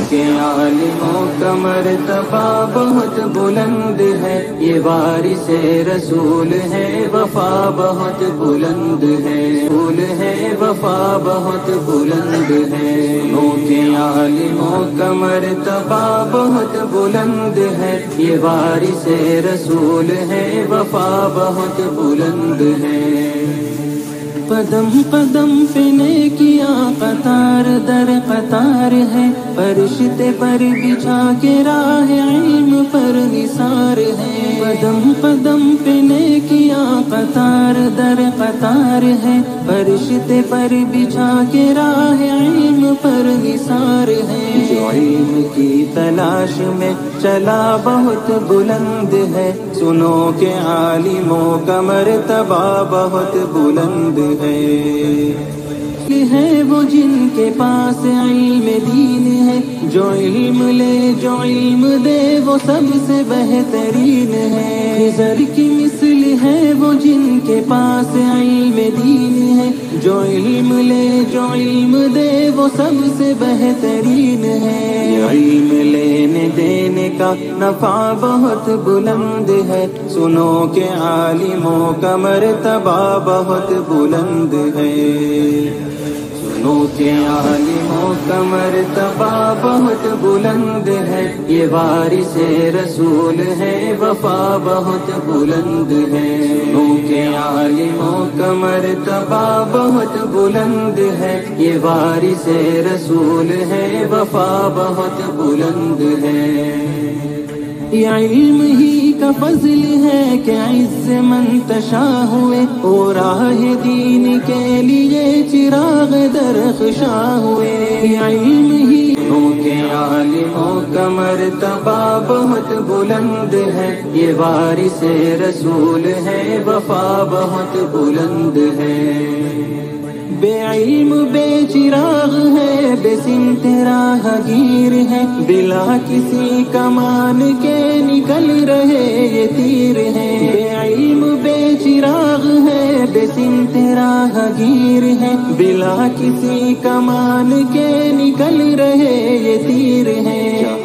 کے عالموں کا مرتبہ بہت بلند ہے، یہ وارث رسول ہے، وفا بہت بلند ہے، رسول ہے وفا بہت بلند ہے۔ نو کے عالموں کا مرتبہ بہت بلند ہے، یہ وارث رسول ہے، وفا بہت بلند ہے۔ قدم قدم پہ نیکیاں قطار در قطار ہے، فرشتے پر بچھا کے راہ علم پر نثار ہے۔ قدم قدم پہ نیکیاں قطار در قطار ہے، فرشتے پر بچھا کے راہ علم پر نثار ہے۔ جو علم کی تلاش میں چلا بہت بلند ہے، سنو کہ عالموں کا مرتبہ بہت بلند ہے۔ وہ جن کے پاس علم دین ہے، جو علم لے جو علم دے وہ سب سے بہترین ہے۔ خضر کی مثل ہے وہ جن کے پاس علم دین ہے، جو علم لے جو علم دے وہ سب سے بہترین ہے۔ علم لینے دینے کا نفع بہت بلند ہے، سنو کہ عالموں کا مرتبہ بہت بلند ہے۔ سنو کہ عالموں کا مرتبہ بہت بلند ہے، یہ وارث رسول ہے، وفا بہت بلند ہے۔ سنو کہ عالموں کا مرتبہ بہت بلند ہے، یہ وارث رسول ہے، وفا بہت بلند ہے۔ یہ علم ہی کا فضل ہے کہ عز منتشا ہوئے، اور راہ دین کے لیے چراغ درخشاں ہوئے۔ یہ علم ہی کے عالموں کا مرتبہ بہت بلند ہے، یہ وارث رسول ہے، وفا بہت بلند ہے۔ بے علم بے چراغ ہے، بے سمت راہ گیر ہے، بلا کسی کمان کے نکل رہے یہ تیر ہے۔ بے علم بے چراغ ہے، بے سمت راہ گیر ہے، بلا کسی کمان کے نکل رہے یہ تیر ہے۔